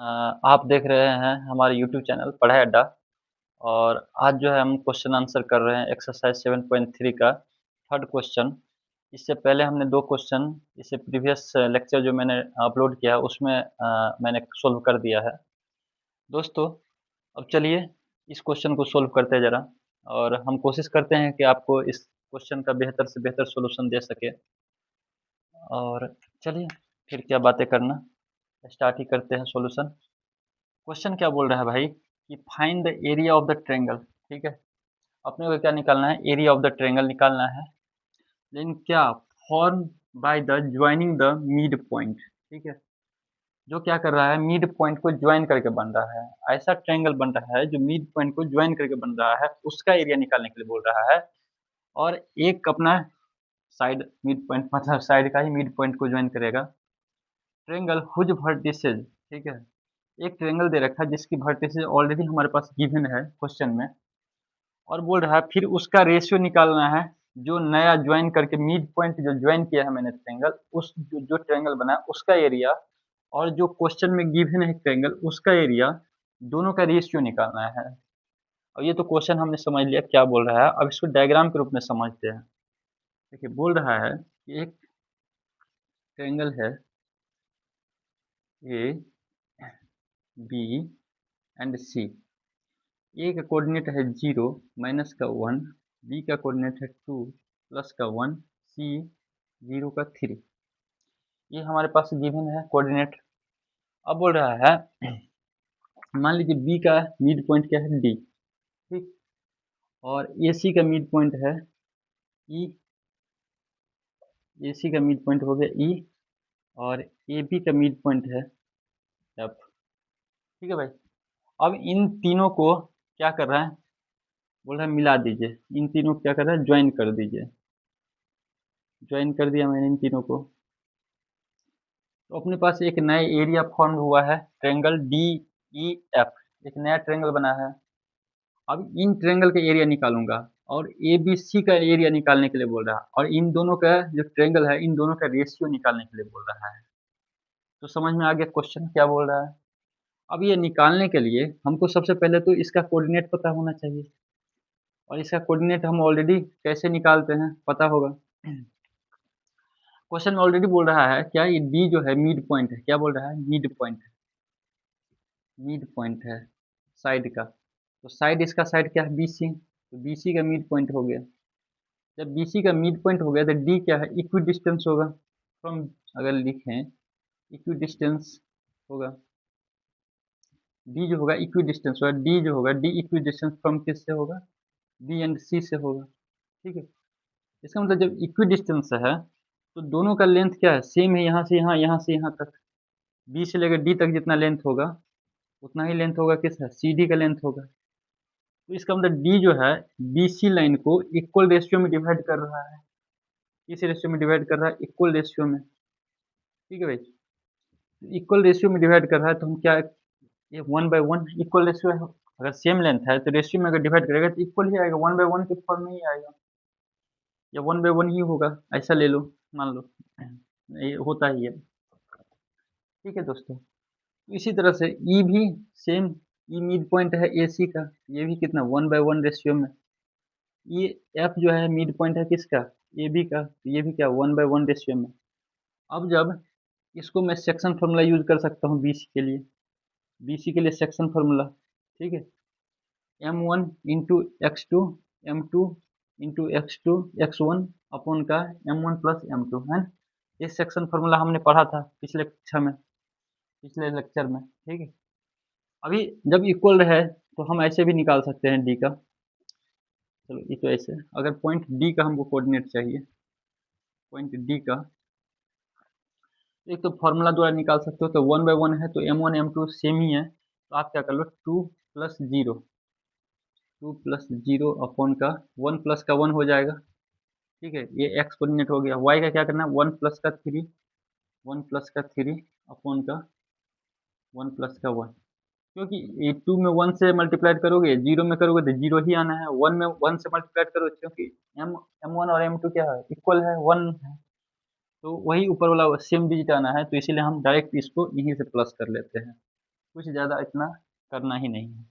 अ, आप देख रहे हैं हमारे यूट्यूब चैनल पढ़ाई अड्डा। और आज जो है हम क्वेश्चन आंसर कर रहे हैं एक्सरसाइज 7.3 का थर्ड क्वेश्चन। इससे पहले हमने दो क्वेश्चन इससे प्रीवियस लेक्चर जो मैंने अपलोड किया है उसमें मैंने सोल्व कर दिया है। दोस्तों, अब चलिए इस क्वेश्चन को सोल्व करते हैं ज़रा। और हम कोशिश करते हैं कि आपको इस क्वेश्चन का बेहतर से बेहतर सॉल्यूशन दे सके। और चलिए फिर क्या बातें करना, स्टार्ट ही करते हैं सॉल्यूशन। क्वेश्चन क्या बोल रहा है भाई कि find the area of the triangle. ठीक है, अपने को क्या निकालना है, एरिया ऑफ द ट्रायंगल निकालना है। लेकिन क्या, form by the joining the mid point. ठीक है, जो क्या कर रहा है, मिड पॉइंट को ज्वाइन करके बन रहा है। ऐसा ट्रायंगल बन रहा है जो मिड पॉइंट को ज्वाइन करके बन रहा है, उसका एरिया निकालने के लिए बोल रहा है। और एक अपना साइड मिड पॉइंट, मतलब साइड का ही मिड पॉइंट को ज्वाइन करेगा। Triangle whose vertices. ठीक है, एक ट्रायंगल दे रखा है जिसकी वर्टिसेज ऑलरेडी हमारे पास गिवन है क्वेश्चन में। और बोल रहा है फिर उसका रेशियो निकालना है, जो नया ज्वाइन करके मिड पॉइंट जो ज्वाइन किया है मैंने ट्रायंगल, उस जो ट्रायंगल बना है उसका एरिया, और जो क्वेश्चन में गिवन है ट्रायंगल उसका एरिया, दोनों का रेशियो निकालना है। और ये तो क्वेश्चन हमने समझ लिया क्या बोल रहा है, अब इसको डायग्राम के रूप में समझते हैं। देखिए, बोल रहा है कि एक ट्रायंगल है ए बी एंड सी। ए का कोऑर्डिनेट है 0 माइनस का 1, बी का कोऑर्डिनेट है 2 प्लस का 1, सी 0 का 3। ये हमारे पास गिवन है कोऑर्डिनेट। अब बोल रहा है मान लीजिए बी का मिड पॉइंट क्या है, डी। ठीक, और ए सी का मिड पॉइंट है ई। ए सी का मिड पॉइंट हो गया ई, और ए बी का मिड पॉइंट है एफ। ठीक है भाई, अब इन तीनों को क्या कर रहा है, बोल रहा है मिला दीजिए। इन तीनों को क्या कर रहा है, ज्वाइन कर दीजिए। ज्वाइन कर दिया मैंने इन तीनों को, तो अपने पास एक नया एरिया फॉर्म हुआ है, ट्रायंगल डी ई एफ। एक नया ट्रायंगल बना है। अब इन ट्रायंगल का एरिया निकालूंगा, और ए बी सी का एरिया निकालने के लिए बोल रहा है, और इन दोनों का जो ट्रायंगल है इन दोनों का रेशियो निकालने के लिए बोल रहा है। तो समझ में आ गया क्वेश्चन क्या बोल रहा है। अब ये निकालने के लिए हमको सबसे पहले तो इसका कोऑर्डिनेट पता होना चाहिए, और इसका कोऑर्डिनेट हम ऑलरेडी कैसे निकालते हैं पता होगा। क्वेश्चन में ऑलरेडी बोल रहा है क्या, ये डी जो है मिड पॉइंट है। क्या बोल रहा है, मिड पॉइंट है। मिड पॉइंट है साइड का, तो साइड, इसका साइड क्या है, बी सी। तो बी सी का मिड पॉइंट हो गया। जब बी सी का मिड पॉइंट हो गया तो डी क्या है, इक्वी डिस्टेंस होगा फ्रॉम, अगर लिखें इक्वी डिस्टेंस होगा। डी जो होगा इक्वी डिस्टेंस होगा, डी जो होगा डी इक्वी डिस्टेंस फ्रॉम किससे होगा, बी एंड सी से होगा। ठीक है, इसका मतलब जब इक्वी डिस्टेंस है तो दोनों का लेंथ क्या है, सेम है। यहाँ से यहाँ, यहाँ से यहाँ तक, बी से लेकर डी तक जितना लेंथ होगा उतना ही लेंथ होगा किस है, सी डी का लेंथ होगा। तो इसका मतलब डी जो है बी सी लाइन को इक्वल रेशियो में डिवाइड कर रहा है। किस रेशियो में डिवाइड कर रहा है, इक्वल रेशियो में। ठीक है भाई, इक्वल रेशियो में डिवाइड कर रहा है तो हम क्या, ये 1/1 इक्वल रेशियो है। अगर सेम लेंथ है तो रेशियो में अगर डिवाइड करेगा तो इक्वल ही आएगा, 1/1 के फॉर्म में ही आएगा, या 1/1 ही होगा। ऐसा ले लो, मान लो ये होता ही है। ठीक है दोस्तों, तो इसी तरह से ई भी सेम। ई मिड पॉइंट है ए सी का, ये भी कितना, 1/1 रेशियो में। ये एफ जो है मिड पॉइंट है किसका, ए बी का, तो ये भी क्या, 1/1 रेशियो में। अब जब इसको मैं सेक्शन फार्मूला यूज कर सकता हूँ बी सी के लिए। बी सी के लिए सेक्शन फार्मूला, ठीक है, m1 into x two, m2 into x1 upon का m1 प्लस m2 है। इस सेक्शन फार्मूला हमने पढ़ा था पिछले कक्षा में, पिछले लेक्चर में। ठीक है, अभी जब इक्वल रहे तो हम ऐसे भी निकाल सकते हैं डी का। चलो ये तो ऐसे, अगर पॉइंट डी का हमको कोऑर्डिनेट चाहिए, पॉइंट डी का, एक तो फार्मूला द्वारा निकाल सकते हो। तो 1/1 है तो m1 m2 सेम ही है, तो आप क्या कर लो, 2 प्लस 0 अपॉन का 1 प्लस का 1 हो जाएगा। ठीक है, ये एक्स कोऑर्डिनेट हो गया। वाई का क्या करना है, 1 प्लस का 3, 1 प्लस का 3 अपॉन का 1 प्लस का 1। क्योंकि ये 2 में 1 से मल्टीप्लाई करोगे, 0 में करोगे तो 0 ही आना है। 1 में 1 से मल्टीप्लाई करो, क्योंकि m1 और m2 क्या है, इक्वल है, 1 है, तो वही ऊपर वाला सेम डिजिट आना है। तो इसीलिए हम डायरेक्ट इसको यहीं से प्लस कर लेते हैं। कुछ ज़्यादा इतना करना ही नहीं है।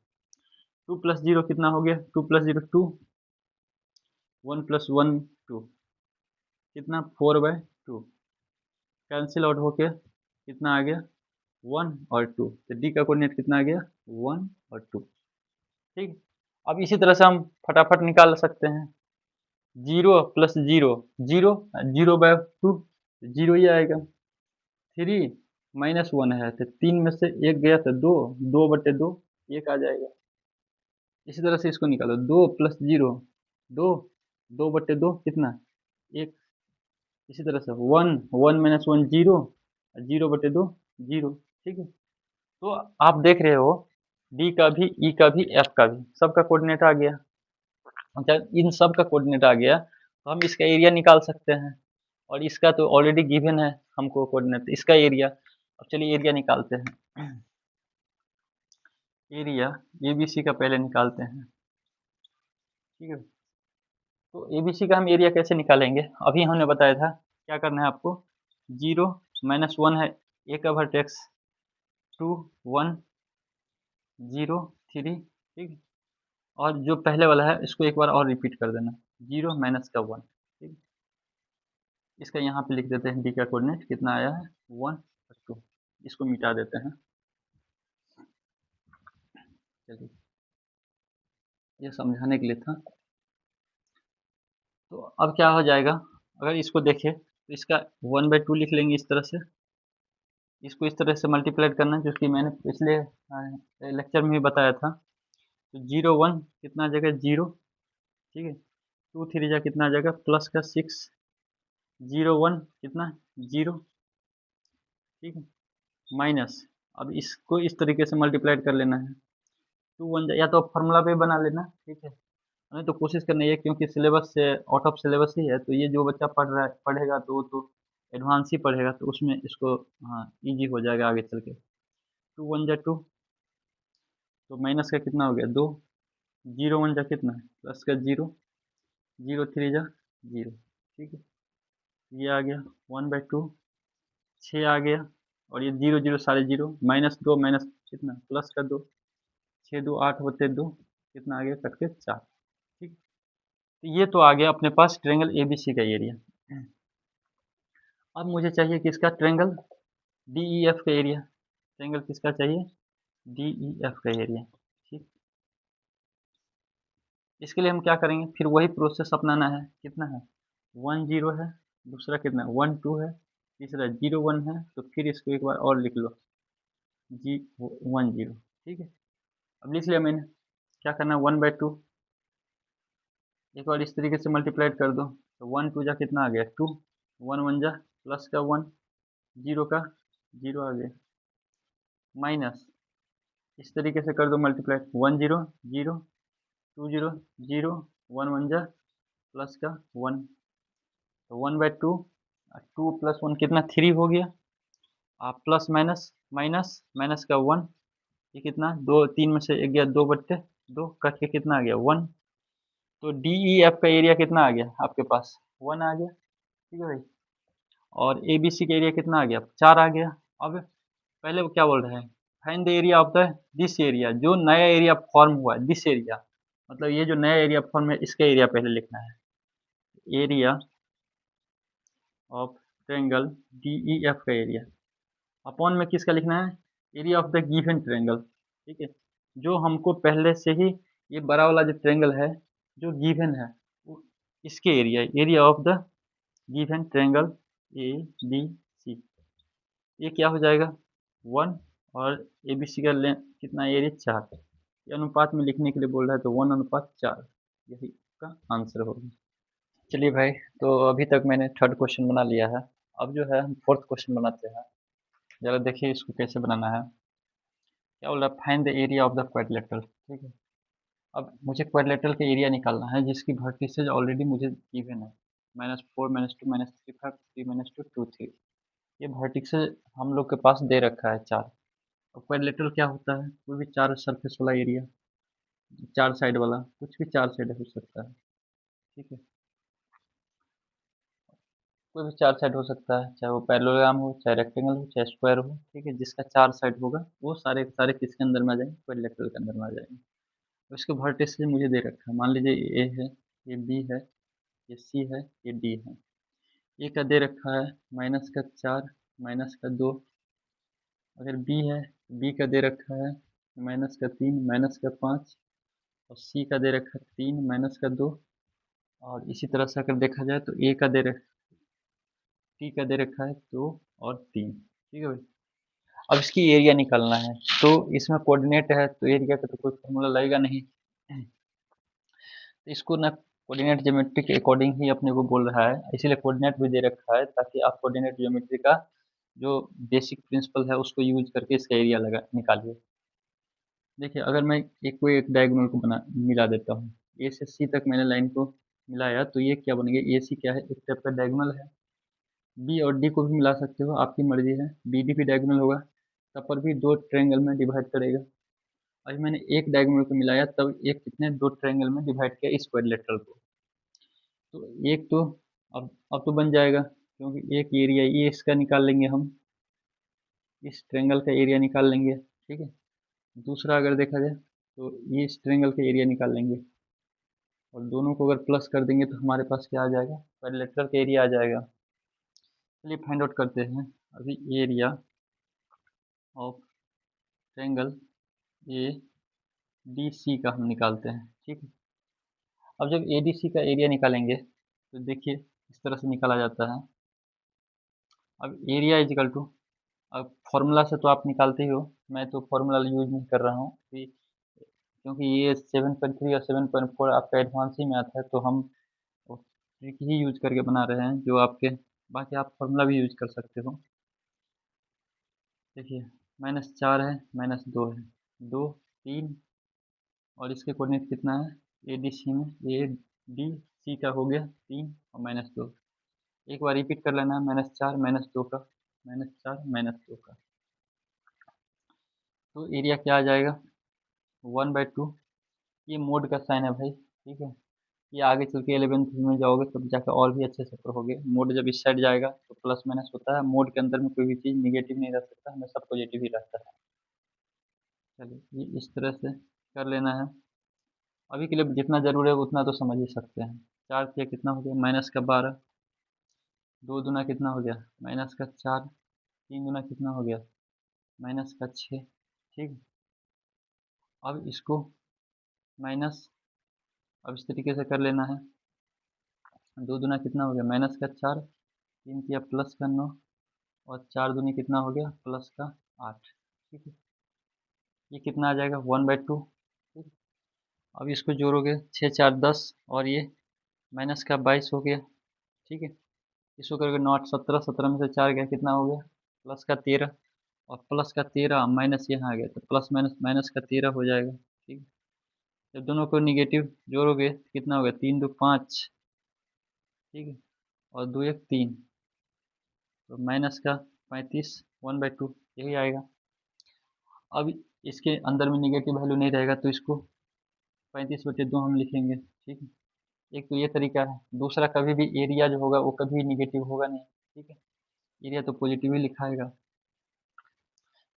2 + 0 कितना हो गया, 2 + 0 2, 1 + 1 2, कितना 4/2, कैंसिल आउट होके कितना आ गया 1 और 2, तो डी का कोऑर्डिनेट कितना आ गया 1 और 2। ठीक, अब इसी तरह से हम फटाफट निकाल सकते हैं। 0 + 0 0, 0/2 जीरो ही आएगा। 3 - 1 है तो 3 में से एक गया तो 2, 2/2 1 आ जाएगा। इसी तरह से इसको निकालो, 2 + 0 2, 2/2 कितना 1। इसी तरह से 1 1 - 1 0, 0/2 0। ठीक है, तो आप देख रहे हो डी का भी, ई का भी, एफ का भी, सबका कोऑर्डिनेट आ गया। जब इन सब का कोऑर्डिनेट आ गया तो हम इसका एरिया निकाल सकते हैं, और इसका तो ऑलरेडी गिवन है हमको कोऑर्डिनेट, इसका एरिया। अब चलिए एरिया निकालते हैं। एरिया ए बी सी का पहले निकालते हैं। ठीक है, तो ए बी सी का हम एरिया कैसे निकालेंगे, अभी हमने बताया था क्या करना है आपको। 0 - 1 है ए का वर्टेक्स, 2 1 0 3। ठीक, और जो पहले वाला है इसको एक बार और रिपीट कर देना, 0 - 1। ठीक, इसका यहाँ पे लिख देते हैं, डी का कोऑर्डिनेट कितना आया है 1 और 2। इसको मिटा देते हैं। चलिए, ये समझाने के लिए था। तो अब क्या हो जाएगा, अगर इसको देखें तो इसका 1/2 लिख लेंगे इस तरह से। इसको इस तरह से मल्टीप्लाई करना है, जो कि मैंने पिछले लेक्चर में भी बताया था। तो 0 1 कितना आ जाएगा 0। ठीक है, 2 3 जा कितना आ जाएगा प्लस का 6, 0 1 कितना 0। ठीक है, माइनस, अब इसको इस तरीके से मल्टीप्लाई कर लेना है। 2 1 या तो फॉर्मूला पे बना लेना। ठीक है, नहीं तो कोशिश करनी है, क्योंकि सिलेबस से आउट ऑफ सिलेबस ही है, तो ये जो बच्चा पढ़ रहा है पढ़ेगा तो वो तो एडवांस ही पढ़ेगा, तो उसमें इसको हाँ इजी हो जाएगा आगे चल के। 2 1 जा 2, तो माइनस का कितना हो गया 2, 0 1 जा कितना प्लस का 0, 0 3 जा 0। ठीक है, ये आ गया 1/2, 6 आ गया, और ये 0 0 सारे 0, -2 माइनस कितना प्लस का 2, 6 2 8 होते 2, कितना आ गया कट के 4। ठीक, तो ये तो आ गया अपने पास ट्रायंगल एबीसी का एरिया। अब मुझे चाहिए किसका ट्रायंगल डी ई एफ का एरिया। ट्रायंगल किसका चाहिए डी ई एफ का एरिया। ठीक, इसके लिए हम क्या करेंगे, फिर वही प्रोसेस अपनाना है। कितना है 1 0 है, दूसरा कितना 1 2 है, तीसरा 0 1 है, तो फिर इसको एक बार और लिख लो जी 1 0। ठीक है, अब लिख लिया मैंने। क्या करना है 1/2, एक बार इस तरीके से मल्टीप्लाइड कर दो, तो 1 2 जा कितना आ गया 2, 1 1 जा प्लस का 1, 0 का 0 आ गया, माइनस इस तरीके से कर दो मल्टीप्लाई, 1 0 0, 2 0 0, 1 1 जा प्लस का 1, तो 1/2, 2 + 1 कितना 3 हो गया, आप प्लस माइनस माइनस माइनस का 1, ये कितना 2 3 में से एक गया 2/2 कट के कितना आ गया 1। तो डी ई एफ का एरिया कितना आ गया आपके पास 1 आ गया। ठीक है भाई, और ए बी सी का एरिया कितना आ गया 4 आ गया। अब पहले वो क्या बोल रहे हैं, find the area of the this area, जो नया एरिया फॉर्म हुआ है दिस एरिया, मतलब ये जो नया एरिया फॉर्म है इसका एरिया पहले लिखना है। Area of triangle D E F का एरिया, अपॉन में किसका लिखना है area of the given triangle. ठीक है, जो हमको पहले से ही ये बड़ा वाला जो ट्रायंगल है जो गिवन है इसके area, area of the given triangle A B C, ये क्या हो जाएगा 1, और ए बी सी का लेंथ कितना एरिया 4, ये अनुपात में लिखने के लिए बोल रहा है, तो 1/4 यही इसका आंसर होगा। चलिए भाई, तो अभी तक मैंने थर्ड क्वेश्चन बना लिया है। अब जो है हम फोर्थ क्वेश्चन बनाते हैं। जरा देखिए इसको कैसे बनाना है। क्या बोल रहा है, find the area of the quadrilateral. ठीक है, अब मुझे क्वाड्रिलेटरल का एरिया निकालना है जिसकी वर्टिसेज ऑलरेडी मुझे गिवन है, -4 -2 -3 5 3 -2 2 3, ये वर्टिसेज हम लोग के पास दे रखा है 4। अब क्वाड्रिलेटरल क्या होता है, कोई भी 4 सरफेस वाला एरिया, 4 साइड वाला, कुछ भी 4 साइड हो सकता है। ठीक है, कोई भी चार साइड हो सकता है, चाहे वो पैरेललोग्राम हो, चाहे रेक्टेंगल हो, चाहे स्क्वायर हो, ठीक है। जिसका चार साइड होगा वो सारे के सारे किसके अंदर में आ जाएंगे, क्वाड्रिलेटरल के अंदर में आ जाएंगे। उसके वर्टिसेस मुझे दे रखा है, मान लीजिए ए है, ये बी है, ये सी है, ये डी है। ए का दे रखा है -4, -2। अगर बी है, बी का दे रखा है -3, -5। और सी का दे रखा है 3, -2। और इसी तरह से अगर देखा जाए तो ए का दे रखा, टी का दे रखा है 2 और 3, ठीक है भाई। अब इसकी एरिया निकालना है, तो इसमें कोऑर्डिनेट है तो एरिया का तो कोई फॉर्मूला लगेगा नहीं। तो इसको ना कोऑर्डिनेट ज्योमेट्री के अकॉर्डिंग ही अपने को बोल रहा है, इसीलिए कोऑर्डिनेट भी दे रखा है ताकि आप कोऑर्डिनेट ज्योमेट्री का जो बेसिक प्रिंसिपल है उसको यूज करके इसका एरिया लगा निकालिए। देखिए अगर मैं एक डायगोनल को बना मिला देता हूँ, ए से सी तक मैंने लाइन को मिलाया तो ये क्या बन गया, ए सी क्या है, एक टाइप का डायगोनल है। बी और डी को भी मिला सकते हो, आपकी मर्जी है। बी डी भी डायगोनल होगा, तब पर भी दो ट्रायंगल में डिवाइड करेगा। अभी मैंने एक डायगोनल को मिलाया तब एक कितने दो ट्रायंगल में डिवाइड किया इस क्वाड्रिलेटरल को। तो एक तो अब तो बन जाएगा, क्योंकि एक एरिया ये इसका निकाल लेंगे हम, इस ट्रायंगल का एरिया निकाल लेंगे, ठीक है। दूसरा अगर देखा जाए तो ये इस ट्रायंगल का एरिया निकाल लेंगे, और दोनों को अगर प्लस कर देंगे तो हमारे पास क्या आ जाएगा, क्वाड्रिलेटरल का एरिया आ जाएगा। चलिए फाइंड आउट करते हैं। अभी area of triangle A D C का हम निकालते हैं, ठीक है। अब जब ए डी सी का एरिया निकालेंगे तो देखिए इस तरह से निकाला जाता है। अब एरिया इज इक्वल टू, अब फॉर्मूला से तो आप निकालते ही हो, मैं तो फॉर्मूला यूज नहीं कर रहा हूँ क्योंकि ये 7.3 और 7.4 आपका एडवांस ही में आता है, तो हम ट्रिक ही यूज करके बना रहे हैं जो आपके, बाकी आप फॉर्मूला भी यूज कर सकते हो। देखिए -4 है, -2 है, 2 3, और इसके कोऑर्डिनेट कितना है ए डी सी में, ए डी सी का हो गया 3 और -2। एक बार रिपीट कर लेना है, -4 -2 का, -4 -2 का। तो एरिया क्या आ जाएगा 1/2। ये मोड का साइन है भाई, ठीक है। ये आगे चल के 11th में जाओगे तब जाकर और भी अच्छे से पढ़ोगे। मोड जब इस साइड जाएगा तो प्लस माइनस होता है, मोड के अंदर में कोई भी चीज़ निगेटिव नहीं रह सकता, हमेशा पॉजिटिव ही रहता है। चलिए ये इस तरह से कर लेना है। अभी के लिए जितना जरूरी है उतना तो समझ ही सकते हैं। 4 से कितना हो गया -12, 2 दूना कितना हो गया -4, 3 दूना कितना हो गया -6, ठीक। अब इसको माइनस, अब इस तरीके से कर लेना है। 2 दूना कितना हो गया -4, 3 किया +9, और 4 दूनी कितना हो गया +8, ठीक है। ये कितना आ जाएगा 1/2, ठीक। अब इसको जोड़ोगे 6 4 10, और ये -22 हो गया, ठीक है। इसको करोगे 9 8 17, 17 में से 4 गया कितना हो गया +13, और +13 माइनस यहाँ आ गया तो प्लस माइनस -13 हो जाएगा, ठीक है। जब दोनों को निगेटिव जोड़ोगे तो कितना होगा 3 2 5, ठीक है, और 2 1 3, तो -35, 1/2 यही आएगा। अब इसके अंदर में निगेटिव वैल्यू नहीं रहेगा तो इसको 35/2 हम लिखेंगे, ठीक है। एक तो ये तरीका है। दूसरा, कभी भी एरिया जो होगा वो कभी निगेटिव होगा नहीं, ठीक है। एरिया तो पॉजिटिव ही लिखाएगा।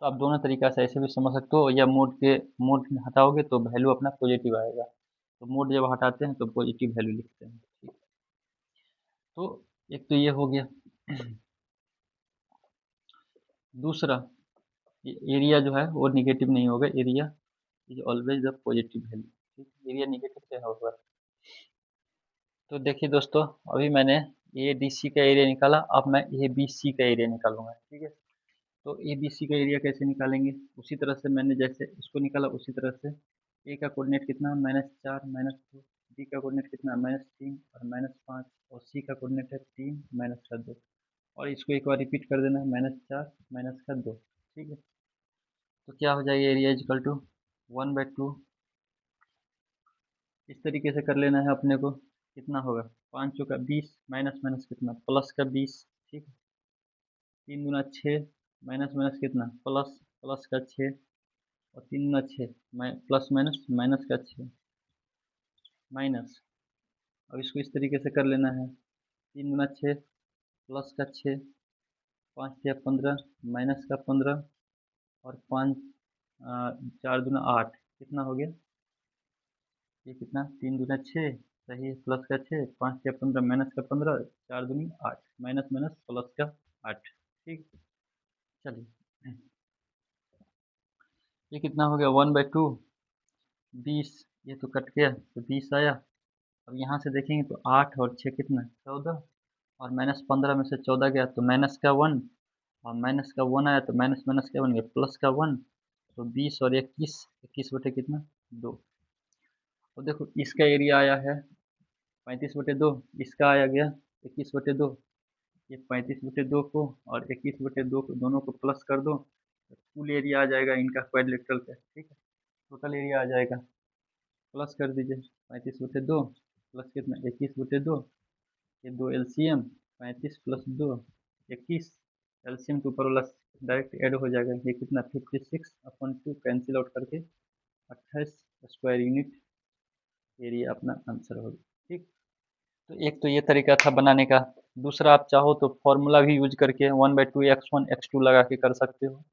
तो आप दोनों तरीका से ऐसे भी समझ सकते हो, या मोड हटाओगे तो वैल्यू अपना पॉजिटिव आएगा, तो मोड जब हटाते हैं तो पॉजिटिव वैल्यू लिखते हैं, ठीक। तो एक तो ये हो गया। दूसरा, एरिया जो है वो निगेटिव नहीं होगा, area is always the positive value, ठीक। एरिया निगेटिव क्या होगा। तो देखिए दोस्तों, अभी मैंने ए डी सी का एरिया निकाला, अब मैं ए बी सी का एरिया निकालूंगा, ठीक है। तो ए बी सी का एरिया कैसे निकालेंगे, उसी तरह से मैंने जैसे इसको निकाला उसी तरह से। ए का कोऑर्डिनेट कितना -4 -2, बी का कोऑर्डिनेट कितना -3 और -5, और सी का कोऑर्डिनेट है 3 -2, और इसको एक बार रिपीट कर देना है -4 -2, ठीक है। तो क्या हो जाएगा एरिया इजकल टू 1/2। इस तरीके से कर लेना है अपने को। कितना होगा 5 चौका 20, माइनस माइनस कितना प्लस का 20, ठीक है। 3 दूना 6, माइनस माइनस कितना प्लस, प्लस का 6, और 3 दूना 6, प्लस माइनस माइनस का 6, माइनस। अब इसको इस तरीके से कर लेना है। 3 दूना 6, प्लस का 6, 5 या 15, माइनस का 15 और 5 4 दूना 8, कितना हो गया ये, कितना 3 दूना 6, सही है, प्लस का 6, 5 या 15, माइनस का 15, 4 दूनी 8, माइनस माइनस प्लस का 8। ठीक, चलिए ये कितना हो गया 1/2, 20, ये तो कट गया तो 20 आया। अब यहाँ से देखेंगे तो 8 और 6 कितना 14, और माइनस 15 में से 14 गया तो माइनस का 1, और माइनस का 1 आया तो माइनस माइनस क्या बन गया प्लस का 1, तो 20 और 21, 21 बटे कितना 2। और देखो इसका एरिया आया है 35/2, इसका आया गया 21/2, ये 35/2 को और 21/2 को दोनों को प्लस कर दो तो कुल एरिया आ जाएगा इनका क्वाड्रिलेटरल का। ठीक है, टोटल एरिया आ जाएगा, प्लस कर दीजिए 35/2 प्लस कितना 21/2, ये दो एलसीएम, 35 प्लस 2 21, एलसीएम के ऊपर वाला डायरेक्ट ऐड हो जाएगा, ये कितना 56/2 कैंसिल आउट करके 28 स्क्वायर यूनिट एरिया अपना आंसर होगा। ठीक, तो एक तो ये तरीका था बनाने का। दूसरा आप चाहो तो फॉर्मूला भी यूज करके 1/2 x1 x2 लगा के कर सकते हो।